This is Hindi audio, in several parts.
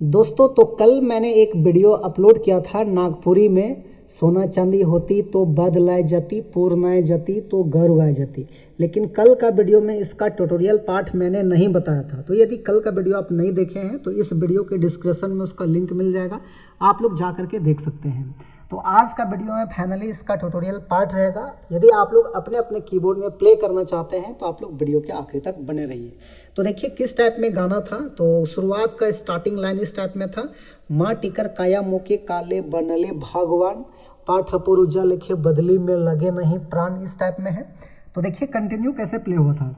दोस्तों तो कल मैंने एक वीडियो अपलोड किया था नागपुरी में, सोना चांदी होती तो बदलाए जाती, पूर्णाए जाती तो गौरवाए जाती। लेकिन कल का वीडियो में इसका ट्यूटोरियल पार्ट मैंने नहीं बताया था। तो यदि कल का वीडियो आप नहीं देखे हैं तो इस वीडियो के डिस्क्रिप्शन में उसका लिंक मिल जाएगा, आप लोग जा करके देख सकते हैं। तो आज का वीडियो में फाइनली इसका ट्यूटोरियल पार्ट रहेगा। यदि आप लोग अपने अपने कीबोर्ड में प्ले करना चाहते हैं तो आप लोग वीडियो के आखिरी तक बने रहिए। तो देखिए किस टाइप में गाना था। तो शुरुआत का स्टार्टिंग लाइन इस टाइप में था, माँ टिकर काया मोके काले बनले भगवान, पाठ पुरुजा लिखे बदली में लगे नहीं प्राण, इस टाइप में है। तो देखिए कंटिन्यू कैसे प्ले हुआ था।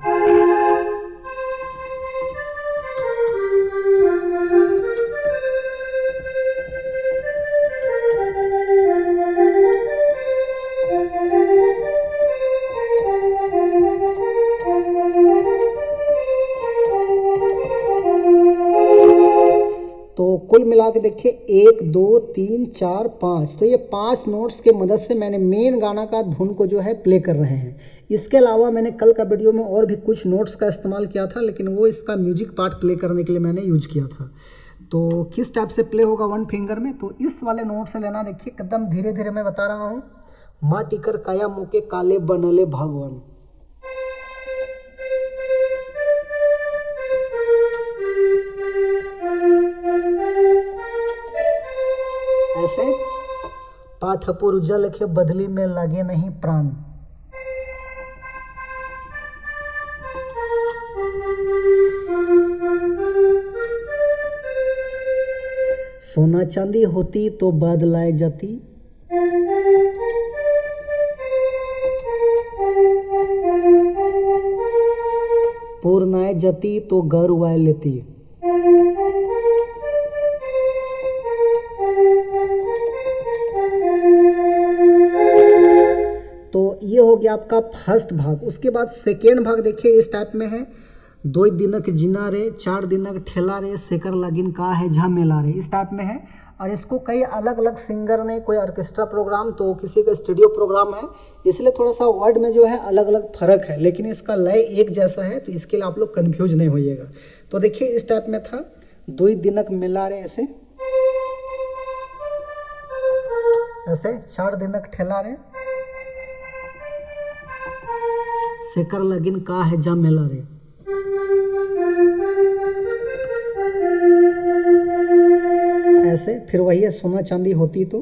तो कुल मिला के देखिए 1 2 3 4 5, तो ये 5 नोट्स के मदद से मैंने मेन गाना का धुन को जो है प्ले कर रहे हैं। इसके अलावा मैंने कल का वीडियो में और भी कुछ नोट्स का इस्तेमाल किया था, लेकिन वो इसका म्यूजिक पार्ट प्ले करने के लिए मैंने यूज किया था। तो किस टाइप से प्ले होगा वन फिंगर में, तो इस वाले नोट से लेना। देखिए एकदम धीरे धीरे मैं बता रहा हूँ। माँ टिकर काया मुके काले बनले भगवान, ऐसे पाठ पुरुजा लिखे बदली में लगे नहीं प्राण। सोना चांदी होती तो बदलाए जाती, पूर्णाए जाती तो गौरवाए लेती। तो ये हो गया आपका फर्स्ट भाग। उसके बाद सेकेंड भाग देखिए इस टाइप में है, 2 दिनक जिना रे 4 दिनक ठेला रे सेकर लगिन का है झमेला रे, इस टाइप में है। और इसको कई अलग अलग सिंगर ने, कोई ऑर्केस्ट्रा प्रोग्राम तो किसी का स्टूडियो प्रोग्राम है, इसलिए थोड़ा सा वर्ड में जो है अलग अलग फर्क है, लेकिन इसका लय एक जैसा है। तो इसके लिए आप लोग कन्फ्यूज नहीं होइएगा। तो देखिए इस टाइप में था, 2 दिनक मेला रे ऐसे, 4 दिनक ठेला रे सेकर लगिन का है जा मेला रे, ऐसे। फिर वही है, सोना चांदी होती तो,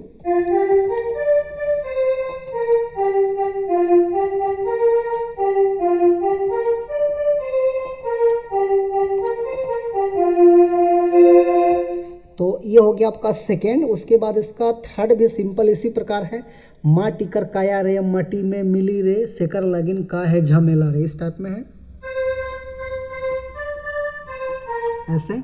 तो ये हो गया आपका सेकेंड। उसके बाद इसका थर्ड भी सिंपल इसी प्रकार है, माँ टिकर काया रे मटी में मिली रे सेकर लगिन का है झमेला रे, इस टाइप में है, ऐसे।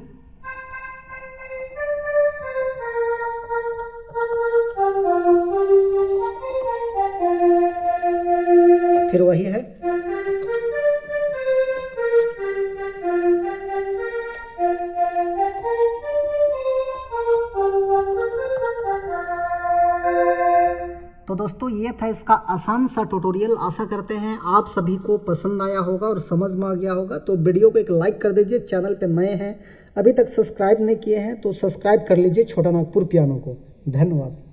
फिर वही है, तो दोस्तों ये था इसका आसान सा ट्यूटोरियल। आशा करते हैं आप सभी को पसंद आया होगा और समझ में आ गया होगा। तो वीडियो को एक लाइक कर दीजिए, चैनल पे नए हैं अभी तक सब्सक्राइब नहीं किए हैं तो सब्सक्राइब कर लीजिए छोटा नागपुर पियानो को। धन्यवाद।